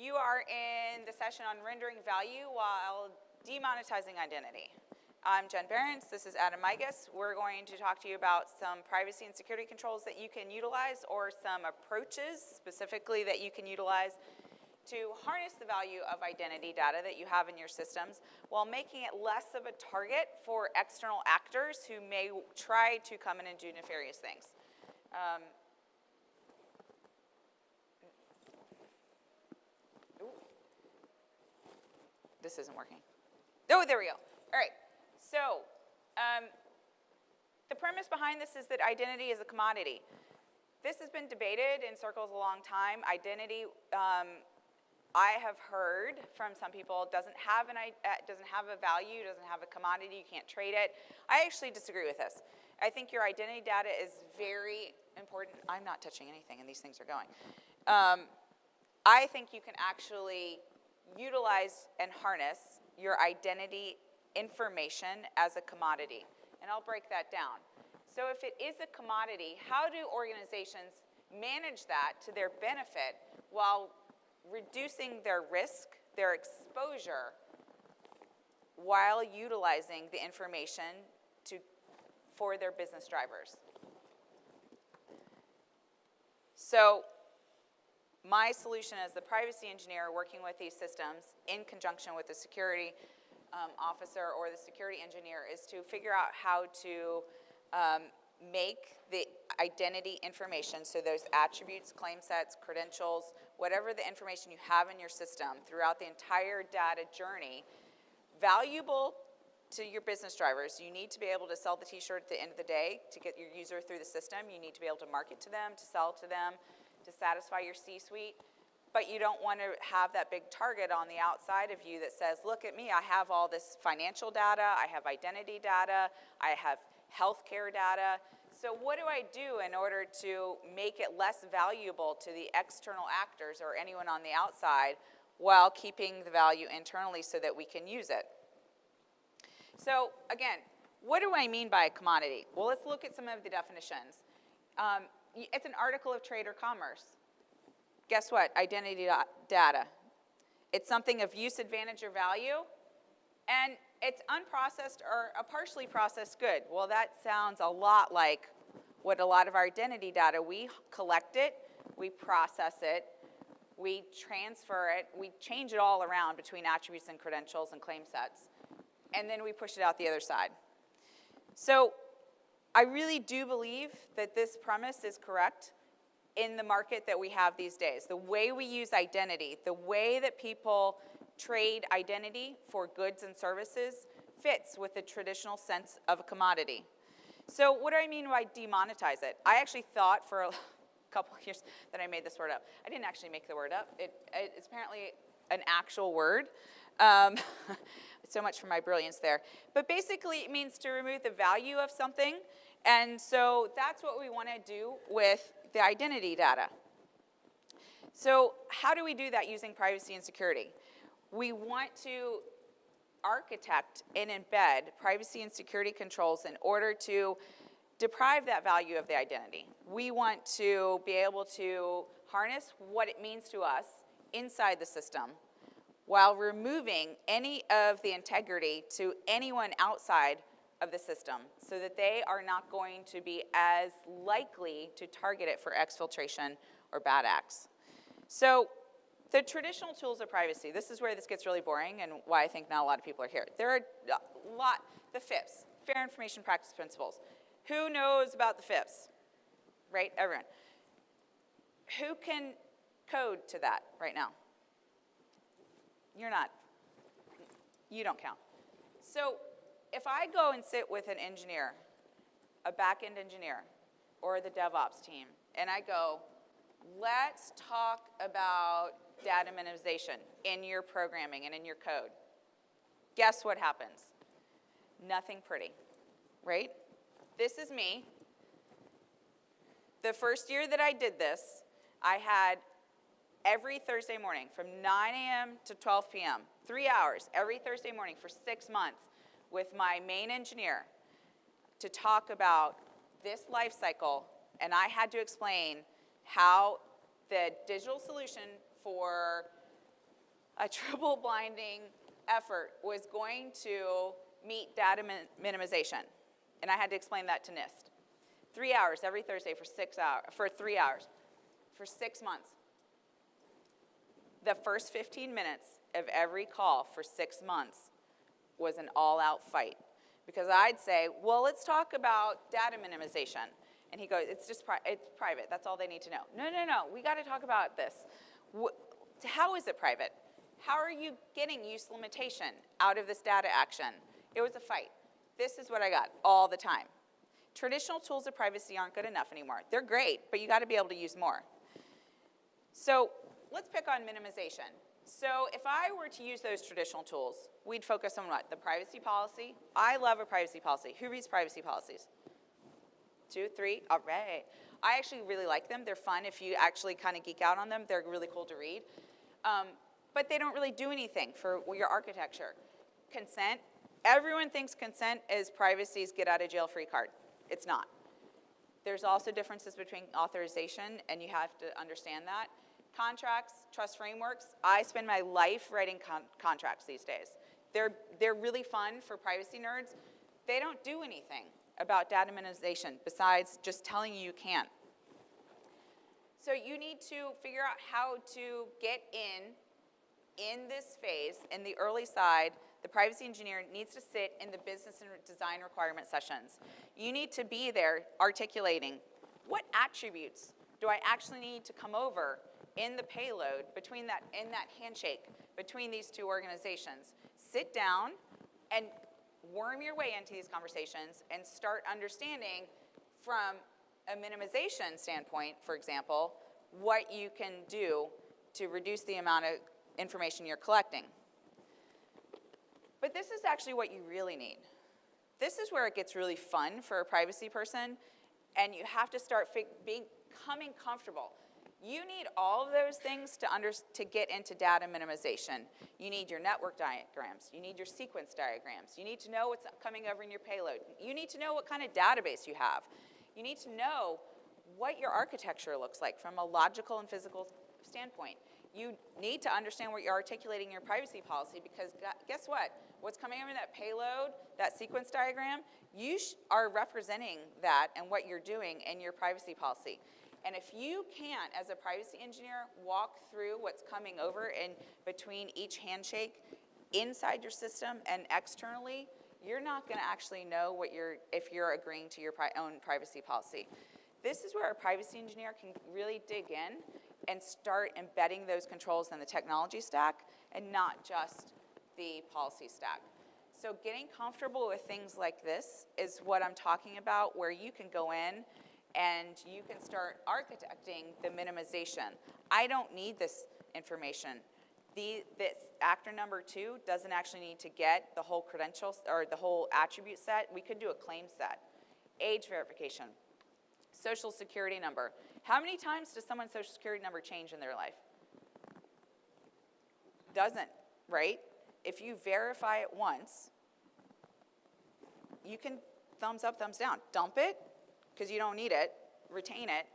You are in the session on rendering value while demonetizing identity. I'm Jen Behrens, this is Adam Migas. We're going to talk to you about some privacy and security controls that you can utilize, or some approaches specifically that you can utilize to harness the value of identity data that you have in your systems while making it less of a target for external actors who may try to come in and do nefarious things. This isn't working. Oh, there we go. All right. So the premise behind this is that identity is a commodity. This has been debated in circles a long time. Identity, I have heard from some people, doesn't have a value, doesn't have a commodity, you can't trade it. I actually disagree with this. I think your identity data is very important. I'm not touching anything, and these things are going. I think you can actually utilize and harness your identity information as a commodity. And I'll break that down. So if it is a commodity, how do organizations manage that to their benefit while reducing their risk, their exposure, while utilizing the information for their business drivers? So my solution as the privacy engineer working with these systems in conjunction with the security officer or the security engineer is to figure out how to make the identity information, so those attributes, claim sets, credentials, whatever the information you have in your system throughout the entire data journey, valuable to your business drivers. You need to be able to sell the t-shirt at the end of the day to get your user through the system. You need to be able to market to them, to sell to them, to satisfy your C-suite, but you don't want to have that big target on the outside of you that says, look at me, I have all this financial data, I have identity data, I have healthcare data. So what do I do in order to make it less valuable to the external actors or anyone on the outside while keeping the value internally so that we can use it? So again, what do I mean by a commodity? Well, let's look at some of the definitions. It's an article of trade or commerce. Guess what? Identity data. It's something of use, advantage, or value, and it's unprocessed or a partially processed good. Well, that sounds a lot like what a lot of our identity data, we collect it, we process it, we transfer it, we change it all around between attributes and credentials and claim sets, and then we push it out the other side. So I really do believe that this premise is correct in the market that we have these days. The way we use identity, the way that people trade identity for goods and services fits with the traditional sense of a commodity. So what do I mean by demonetize it? I actually thought for a couple of years that I made this word up. I didn't actually make the word up. It's apparently an actual word. So much for my brilliance there. But basically it means to remove the value of something. And so that's what we want to do with the identity data. So how do we do that using privacy and security? We want to architect and embed privacy and security controls in order to deprive that value of the identity. We want to be able to harness what it means to us inside the system while removing any of the integrity to anyone outside of the system so that they are not going to be as likely to target it for exfiltration or bad acts. So the traditional tools of privacy, this is where this gets really boring and why I think not a lot of people are here. There are a lot, the FIPS, Fair Information Practice Principles. Who knows about the FIPS? Right, everyone. Who can code to that right now? You're not, you don't count. So if I go and sit with an engineer, a back-end engineer, or the DevOps team, and I go, let's talk about data minimization in your programming and in your code. Guess what happens? Nothing pretty, right? This is me. The first year that I did this, I had every Thursday morning from 9 a.m. to 12 p.m., 3 hours every Thursday morning for 6 months with my main engineer to talk about this life cycle, and I had to explain how the digital solution for a triple blinding effort was going to meet data minimization. And I had to explain that to NIST. 3 hours every Thursday for 3 hours, for 6 months. The first 15 minutes of every call for 6 months was an all-out fight. Because I'd say, well, let's talk about data minimization. And he goes, it's private. That's all they need to know. No, we got to talk about this. How is it private? How are you getting use limitation out of this data action? It was a fight. This is what I got all the time. Traditional tools of privacy aren't good enough anymore. They're great, but you got to be able to use more. So let's pick on minimization. So if I were to use those traditional tools, we'd focus on what? The privacy policy. I love a privacy policy. Who reads privacy policies? 2, 3, all right. I actually really like them. They're fun. If you actually kind of geek out on them, they're really cool to read. But they don't really do anything for your architecture. Consent. Everyone thinks consent is privacy's get out of jail free card. It's not. There's also differences between authorization, and you have to understand that. Contracts, trust frameworks. I spend my life writing contracts these days. They're really fun for privacy nerds. They don't do anything about data minimization besides just telling you can't. So you need to figure out how to get in this phase, in the early side. The privacy engineer needs to sit in the business and design requirement sessions. You need to be there articulating what attributes do I actually need to come over in the payload in that handshake between these two organizations. Sit down and worm your way into these conversations and start understanding from a minimization standpoint, for example, what you can do to reduce the amount of information you're collecting. But this is actually what you really need. This is where it gets really fun for a privacy person, and you have to start becoming comfortable. You need all of those things to get into data minimization. You need your network diagrams. You need your sequence diagrams. You need to know what's coming over in your payload. You need to know what kind of database you have. You need to know what your architecture looks like from a logical and physical standpoint. You need to understand what you're articulating in your privacy policy, because guess what? What's coming over in that payload, that sequence diagram, you are representing that and what you're doing in your privacy policy. And if you can't, as a privacy engineer, walk through what's coming over in between each handshake inside your system and externally, you're not going to actually know if you're agreeing to your own privacy policy. This is where a privacy engineer can really dig in and start embedding those controls in the technology stack and not just the policy stack. So getting comfortable with things like this is what I'm talking about, where you can go in and you can start architecting the minimization. I don't need this information. This actor number 2 doesn't actually need to get the whole credentials or the whole attribute set. We could do a claim set. Age verification. Social security number. How many times does someone's social security number change in their life? Doesn't, right? If you verify it once, you can thumbs up, thumbs down. Dump it, because you don't need it. Retain it.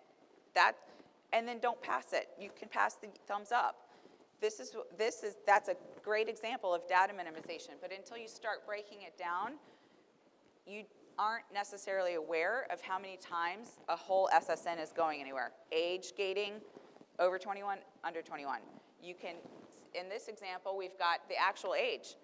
And then don't pass it. You can pass the thumbs up. That's a great example of data minimization. But until you start breaking it down, you aren't necessarily aware of how many times a whole SSN is going anywhere. Age gating, over 21, under 21. You can, in this example, we've got the actual age.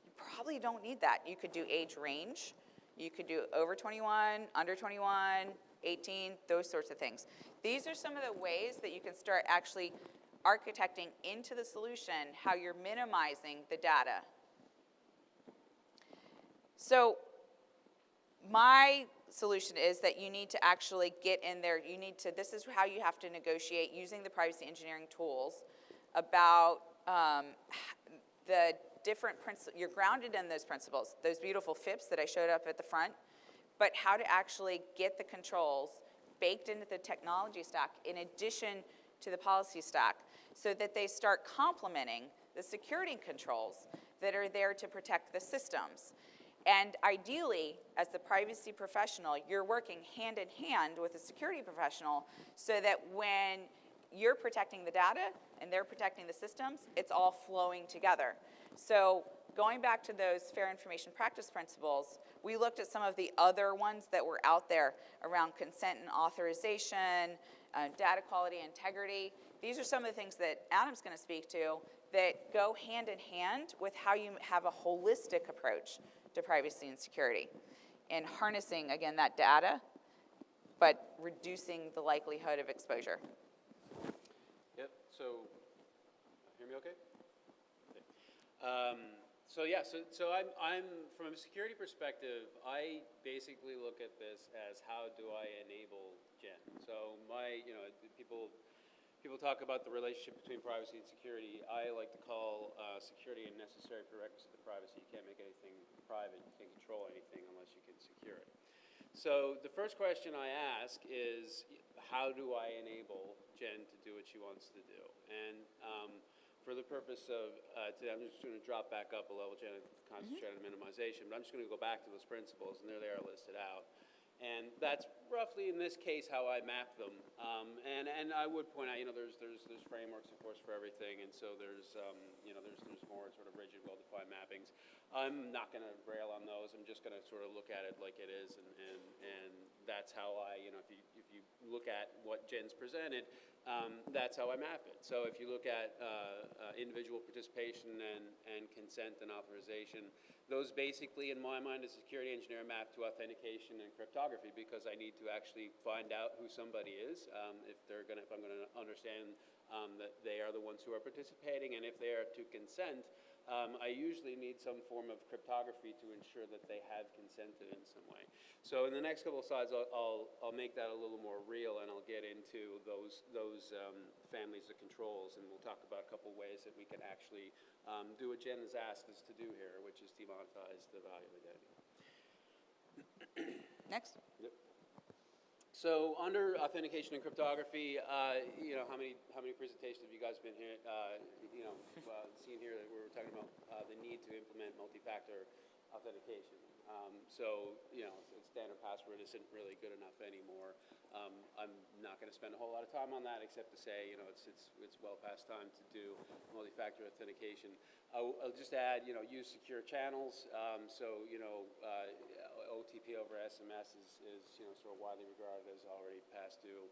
You probably don't need that. You could do age range. You could do over 21, under 21, 18, those sorts of things. These are some of the ways that you can start actually architecting into the solution how you're minimizing the data. So my solution is that you need to actually get in there. This is how you have to negotiate using the privacy engineering tools about the different principles. You're grounded in those principles, those beautiful FIPS that I showed up at the front, but how to actually get the controls baked into the technology stack in addition to the policy stack so that they start complementing the security controls that are there to protect the systems. And ideally, as the privacy professional, you're working hand in hand with a security professional so that when you're protecting the data and they're protecting the systems, it's all flowing together. So going back to those fair information practice principles, we looked at some of the other ones that were out there around consent and authorization, data quality, integrity. These are some of the things that Adam's going to speak to that go hand in hand with how you have a holistic approach to privacy and security and harnessing, again, that data, but reducing the likelihood of exposure. Yep, so, hear me okay? So I'm from a security perspective, I basically look at this as how do I enable Gen. So people talk about the relationship between privacy and security. I like to call security a necessary prerequisite to privacy. You can't make anything private, you can't control anything unless you can secure it. So the first question I ask is, how do I enable Jen to do what she wants to do? And for the purpose of today, I'm just going to drop back up a level, Jen, and concentrate on minimization, but I'm just going to go back to those principles, and there they are listed out. And that's roughly, in this case, how I map them. And I would point out, there's frameworks, of course, for everything, and so there's more sort of rigid, well-defined mappings. I'm not going to rail on those. I'm just going to sort of look at it like it is, and that's how if you look at what Jen's presented, that's how I map it. So if you look at individual participation and consent and authorization, those basically, in my mind, as a security engineer, map to authentication and cryptography, because I need to actually find out who somebody is if I'm going to understand that they are the ones who are participating, and if they are to consent, I usually need some form of cryptography to ensure that they have consented in some way. So in the next couple of slides, I'll make that a little more real, and I'll get into those families of controls, and we'll talk about a couple ways that we can actually do what Jen has asked us to do here, which is demonetize the value of identity. Next. Yep. So under authentication and cryptography, how many presentations have you guys been here? Seen here that we were talking about the need to implement multi-factor authentication. Standard password isn't really good enough anymore. I'm not going to spend a whole lot of time on that, except to say, it's well past time to do multi-factor authentication. I'll just add, use secure channels. OTP over SMS is sort of widely regarded as already past due.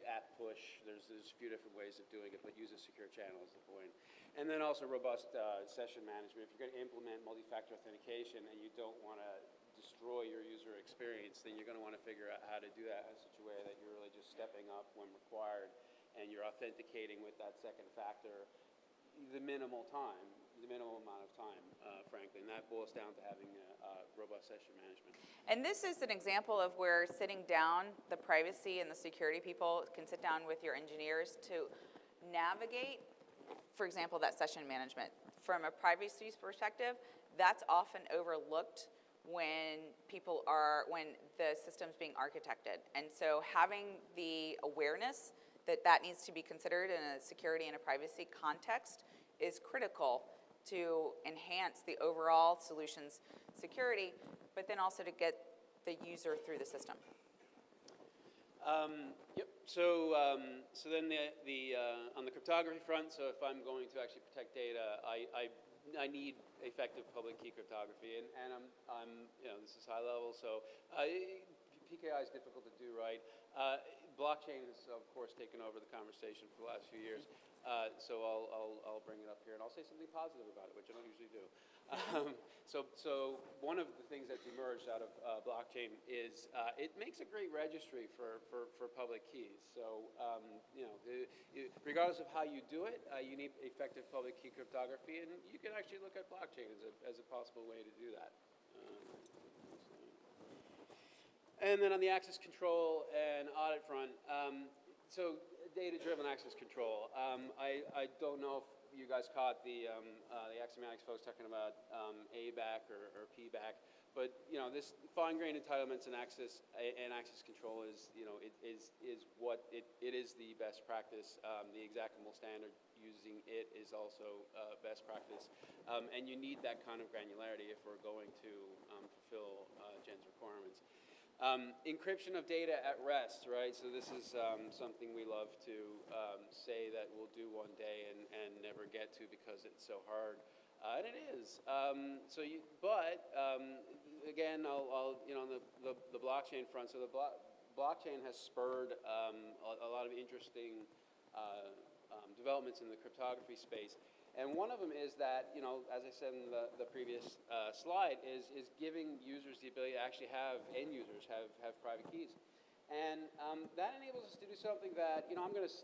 App push, there's a few different ways of doing it, but use a secure channel is the point. And then also robust session management. If you're going to implement multi-factor authentication and you don't want to destroy your user experience, then you're going to want to figure out how to do that in such a way that you're really just stepping up when required and you're authenticating with that second factor the minimal amount of time, frankly, and that boils down to having robust session management. And this is an example of where sitting down, the privacy and the security people can sit down with your engineers to navigate, for example, that session management. From a privacy perspective, that's often overlooked when the system's being architected. And so having the awareness that needs to be considered in a security and a privacy context is critical to enhance the overall solution's security, but then also to get the user through the system. Yep. So then on the cryptography front, so if I'm going to actually protect data, I need effective public key cryptography, and I'm this is high level, so PKI is difficult to do right. Blockchain has, of course, taken over the conversation for the last few years. So I'll bring it up here, and I'll say something positive about it, which I don't usually do. So one of the things that's emerged out of blockchain is it makes a great registry for public keys. So regardless of how you do it, you need effective public key cryptography, and you can actually look at blockchain as a possible way to do that. And then on the access control and audit front, so data-driven access control. I don't know if you guys caught the Axiomatics folks talking about ABAC or PBAC, but this fine-grained entitlements and access control is what it is the best practice. The exactable standard using it is also best practice, and you need that kind of granularity if we're going to fulfill Gen's requirements. Encryption of data at rest, right? So this is something we love to say that we'll do one day and never get to because it's so hard, and it is. Again, I'll on the blockchain front. So the blockchain has spurred a lot of interesting developments in the cryptography space. And one of them is that, as I said in the previous slide, is giving users the ability to actually have, end users have private keys. And that enables us to do something that, I'm going to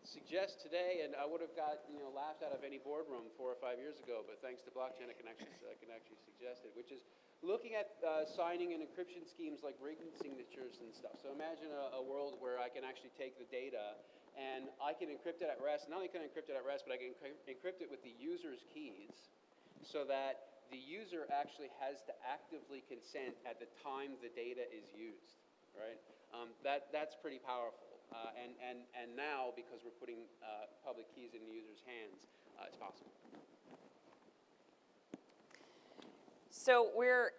suggest today, and I would have got, laughed out of any boardroom 4 or 5 years ago, but thanks to blockchain, I can actually suggest it, which is looking at signing and encryption schemes like ring signatures and stuff. So imagine a world where I can actually take the data and I can encrypt it at rest. Not only can I encrypt it at rest, but I can encrypt it with the user's keys so that the user actually has to actively consent at the time the data is used, right? That's pretty powerful. And now, because we're putting public keys in the user's hands, it's possible. So we're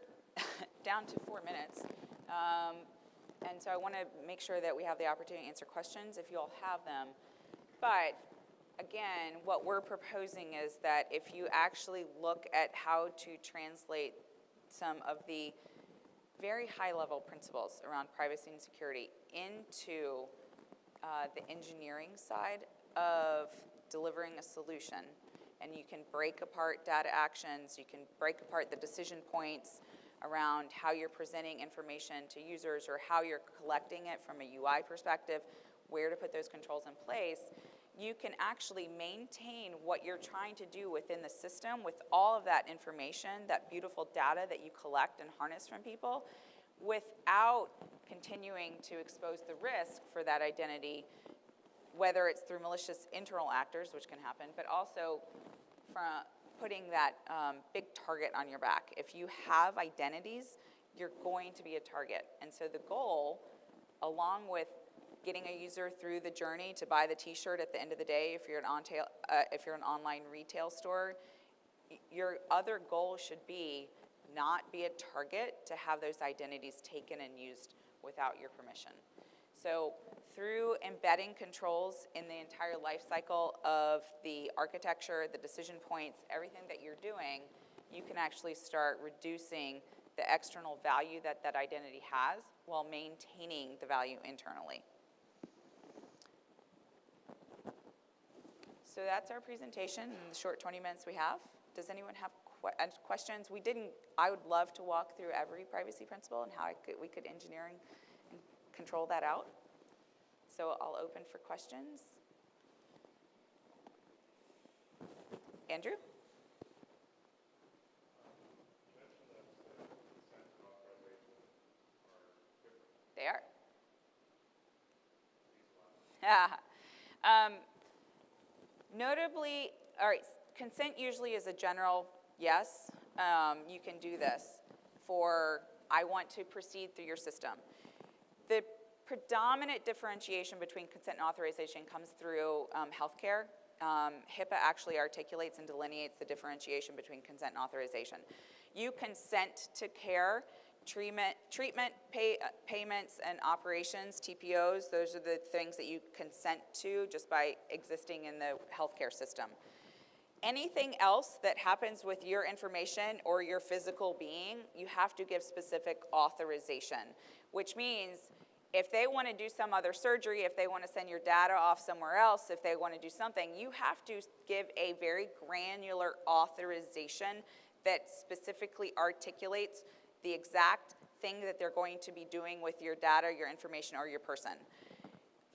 down to 4 minutes. And so I want to make sure that we have the opportunity to answer questions if you all have them. But again, what we're proposing is that if you actually look at how to translate some of the very high-level principles around privacy and security into the engineering side of delivering a solution, and you can break apart data actions, you can break apart the decision points around how you're presenting information to users or how you're collecting it from a UI perspective, where to put those controls in place, you can actually maintain what you're trying to do within the system with all of that information, that beautiful data that you collect and harness from people, without continuing to expose the risk for that identity, whether it's through malicious internal actors, which can happen, but also from putting that big target on your back. If you have identities, you're going to be a target. And so the goal, along with getting a user through the journey to buy the t-shirt at the end of the day, if you're an online retail store, your other goal should be not be a target to have those identities taken and used without your permission. So through embedding controls in the entire life cycle of the architecture, the decision points, everything that you're doing, you can actually start reducing the external value that that identity has while maintaining the value internally. So that's our presentation in the short 20 minutes we have. Does anyone have questions? I would love to walk through every privacy principle and how we could engineering and control that out. So I'll open for questions. Andrew? They are. Notably, all right, consent usually is a general yes, you can do this for I want to proceed through your system. The predominant differentiation between consent and authorization comes through healthcare. HIPAA actually articulates and delineates the differentiation between consent and authorization. You consent to care, treatment, payments, and operations, TPOs. Those are the things that you consent to just by existing in the healthcare system. Anything else that happens with your information or your physical being, you have to give specific authorization, which means if they want to do some other surgery, if they want to send your data off somewhere else, if they want to do something, you have to give a very granular authorization that specifically articulates the exact thing that they're going to be doing with your data, your information, or your person.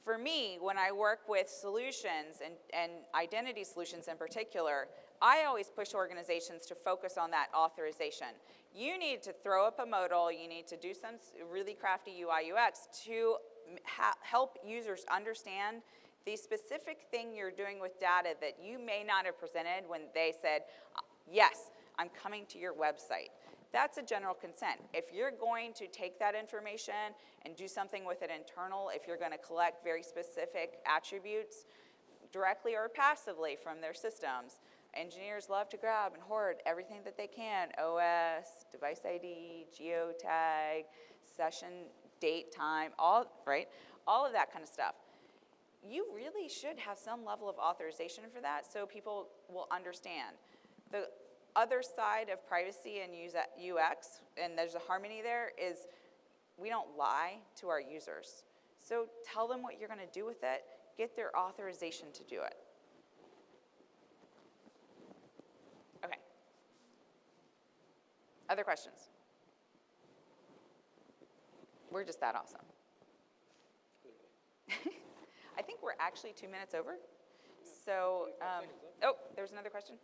For me, when I work with solutions and identity solutions in particular, I always push organizations to focus on that authorization. You need to throw up a modal, you need to do some really crafty UI UX to help users understand the specific thing you're doing with data that you may not have presented when they said, yes, I'm coming to your website. That's a general consent. If you're going to take that information and do something with it internal, if you're going to collect very specific attributes directly or passively from their systems, engineers love to grab and hoard everything that they can, OS, device ID, geotag, session date, time, all, right? All of that kind of stuff. You really should have some level of authorization for that so people will understand. The other side of privacy and UX, and there's a harmony there, is we don't lie to our users. So tell them what you're going to do with it. Get their authorization to do it. Okay. Other questions? We're just that awesome. I think we're actually 2 minutes over. So, oh, there's another question.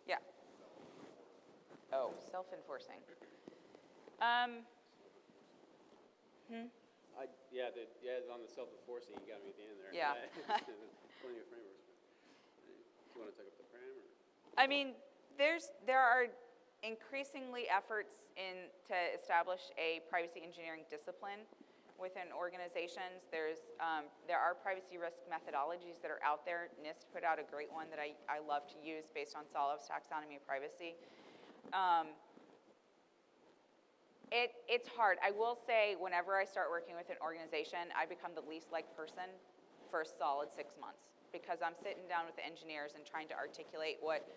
Yeah. Oh, self-enforcing. On the self-enforcing, you got me at the end there. Yeah. Plenty of frameworks. Do you want to take up the pram? Or? I mean, there are increasingly efforts to establish a privacy engineering discipline within organizations. There are privacy risk methodologies that are out there. NIST put out a great one that I love to use based on Solov's taxonomy of privacy. It's hard. I will say, whenever I start working with an organization, I become the least liked person for a solid 6 months because I'm sitting down with the engineers and trying to articulate what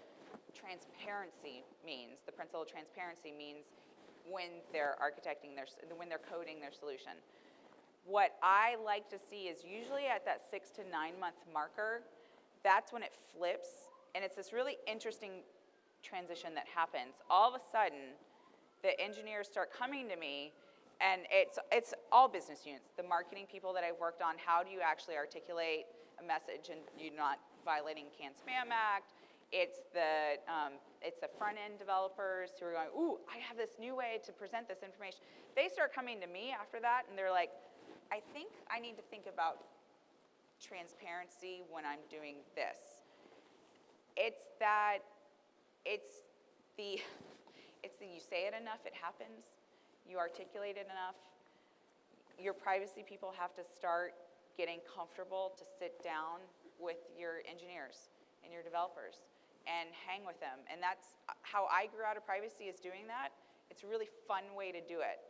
transparency means. The principle of transparency means when they're architecting when they're coding their solution. What I like to see is usually at that 6 to 9 month marker, that's when it flips, and it's this really interesting transition that happens. All of a sudden, the engineers start coming to me, and it's all business units. The marketing people that I've worked on, how do you actually articulate a message and you're not violating Can-Spam Act? It's the front-end developers who are going, ooh, I have this new way to present this information. They start coming to me after that, and they're like, I think I need to think about transparency when I'm doing this. It's the you say it enough, it happens. You articulate it enough. Your privacy people have to start getting comfortable to sit down with your engineers and your developers and hang with them. And that's how I grew out of privacy, is doing that. It's a really fun way to do it.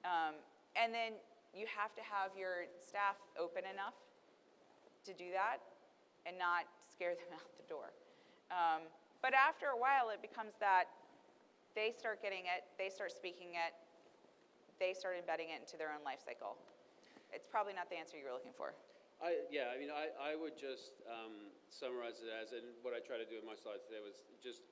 And then you have to have your staff open enough to do that and not scare them out the door. But after a while, it becomes that they start getting it, they start speaking it, they start embedding it into their own life cycle. It's probably not the answer you were looking for. I would just summarize it as, and what I try to do in my slides today was just,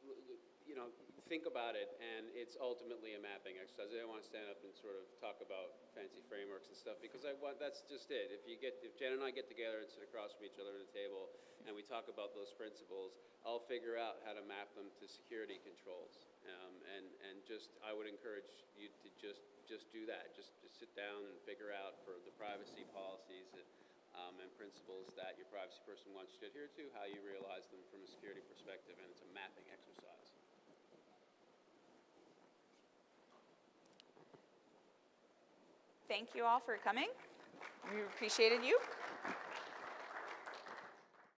think about it, and it's ultimately a mapping exercise. I don't want to stand up and sort of talk about fancy frameworks and stuff, because that's just it. If Jen and I get together and sit across from each other at a table, and we talk about those principles, I'll figure out how to map them to security controls. I would encourage you to just do that. Just sit down and figure out for the privacy policies and principles that your privacy person wants you to adhere to, how you realize them from a security perspective, and it's a mapping exercise. Thank you all for coming. We appreciated you.